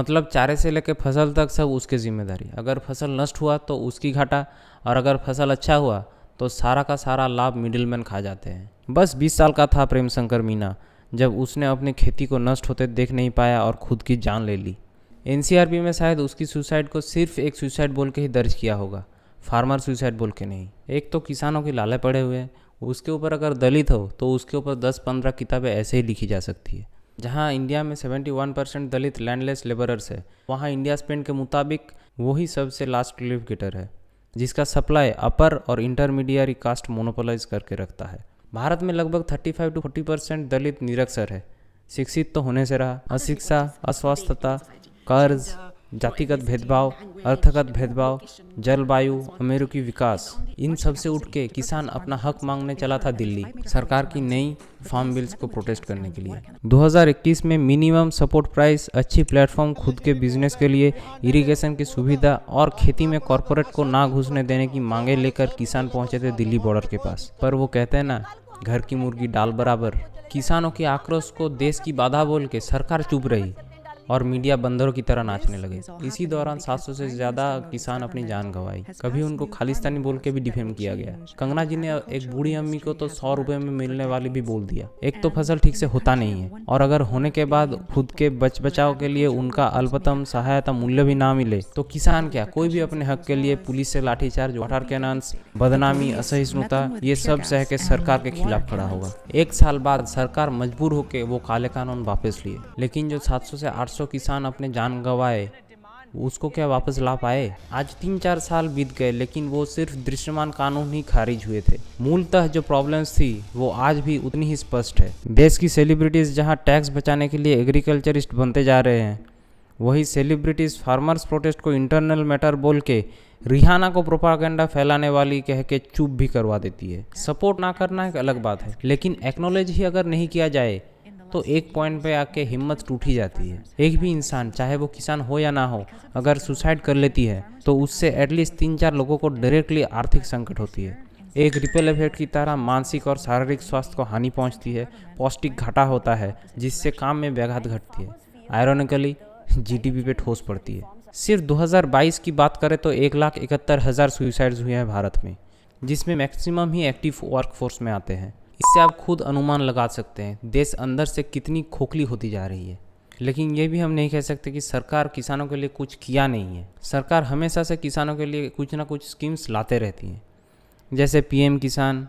मतलब चारे से लेकर फसल तक सब उसकी जिम्मेदारी। अगर फसल नष्ट हुआ तो उसकी घाटा, और अगर फसल अच्छा हुआ तो सारा का सारा लाभ मिडिलमैन खा जाते हैं। बस 20 साल का था प्रेम शंकर मीना जब उसने अपनी खेती को नष्ट होते देख नहीं पाया और खुद की जान ले ली। एनसीआरबी में शायद उसकी सुसाइड को सिर्फ एक सुसाइड बोल के ही दर्ज किया होगा, फार्मर सुसाइड बोल के नहीं। एक तो किसानों की लाले पड़े हुए हैं, उसके ऊपर अगर दलित हो तो उसके ऊपर 10-15 किताबें ऐसे ही लिखी जा सकती है। जहाँ इंडिया में 71% दलित लैंडलेस लेबरर्स है, वहाँ इंडिया स्पेंड के मुताबिक वही सबसे लास्ट रिलीफ गेटर है, जिसका सप्लाई अपर और इंटरमीडियरी कास्ट मोनोपोलाइज करके रखता है। भारत में लगभग 35-40% दलित निरक्षर है। शिक्षित तो होने से रहा, अशिक्षा, अस्वस्थता, कर्ज, जातिगत भेदभाव, अर्थगत भेदभाव, जलवायु, अमेरिकी विकास, इन सब से उठ के किसान अपना हक मांगने चला था दिल्ली सरकार की नई फार्म बिल्स को प्रोटेस्ट करने के लिए। 2021 में मिनिमम सपोर्ट प्राइस, अच्छी प्लेटफॉर्म खुद के बिजनेस के लिए, इरिगेशन की सुविधा और खेती में कॉरपोरेट को ना घुसने देने की मांगे लेकर किसान पहुंचे थे दिल्ली बॉर्डर के पास। पर वो कहते हैं ना, घर की मुर्गी डाल बराबर। किसानों के आक्रोश को देश की बाधा बोल के सरकार चुप रही और मीडिया बंदरों की तरह नाचने लगे। इसी दौरान 700 से ज़्यादा किसान अपनी जान गंवाई। कभी उनको खालिस्तानी बोल के भी डिफेम किया गया। कंगना जी ने एक बूढ़ी अम्मी को तो 100 रुपए में मिलने वाली भी बोल दिया। एक तो फसल ठीक से होता नहीं है, और अगर होने के बाद खुद के बचाव के लिए उनका अल्पतम सहायता मूल्य भी ना मिले तो किसान क्या, कोई भी अपने हक के लिए पुलिस से लाठीचार्ज, वाटर कैनन्स, बदनामी, असहिष्णुता, ये सब सह के सरकार के खिलाफ खड़ा होगा। 1 साल बाद सरकार मजबूर होकर वो काले कानून वापस लिए, लेकिन जो 700 से 800 किसान अपने जान गंवाए उसको क्या वापस ला पाए? आज 3-4 साल बीत गए, लेकिन वो सिर्फ दृश्यमान कानून ही खारिज हुए थे। मूलतः जो प्रॉब्लम्स थी वो आज भी उतनी ही स्पष्ट है। देश की सेलिब्रिटीज जहां टैक्स बचाने के लिए एग्रीकल्चरिस्ट बनते जा रहे हैं, वही सेलिब्रिटीज फार्मर्स प्रोटेस्ट को इंटरनल मैटर बोल के रिहाना को प्रोपागेंडा फैलाने वाली कह के चुप भी करवा देती है। सपोर्ट ना करना एक अलग बात है, लेकिन एक्नॉलेज ही अगर नहीं किया जाए तो एक पॉइंट पे आके हिम्मत टूट ही जाती है। एक भी इंसान, चाहे वो किसान हो या ना हो, अगर सुसाइड कर लेती है तो उससे एटलीस्ट 3-4 लोगों को डायरेक्टली आर्थिक संकट होती है। एक रिपेल इफेक्ट की तरह मानसिक और शारीरिक स्वास्थ्य को हानि पहुंचती है, पौष्टिक घाटा होता है जिससे काम में व्याघात घटती है, आयरॉनिकली जीडीपी पे ठोस पड़ती है। सिर्फ 2022 की बात करें तो 1,71,000 सुसाइड्स हुए हैं भारत में, जिसमें मैक्सिमम ही एक्टिव वर्कफोर्स में आते हैं। इससे आप खुद अनुमान लगा सकते हैं देश अंदर से कितनी खोखली होती जा रही है। लेकिन ये भी हम नहीं कह सकते कि सरकार किसानों के लिए कुछ किया नहीं है। सरकार हमेशा से किसानों के लिए कुछ ना कुछ स्कीम्स लाते रहती हैं, जैसे पीएम किसान,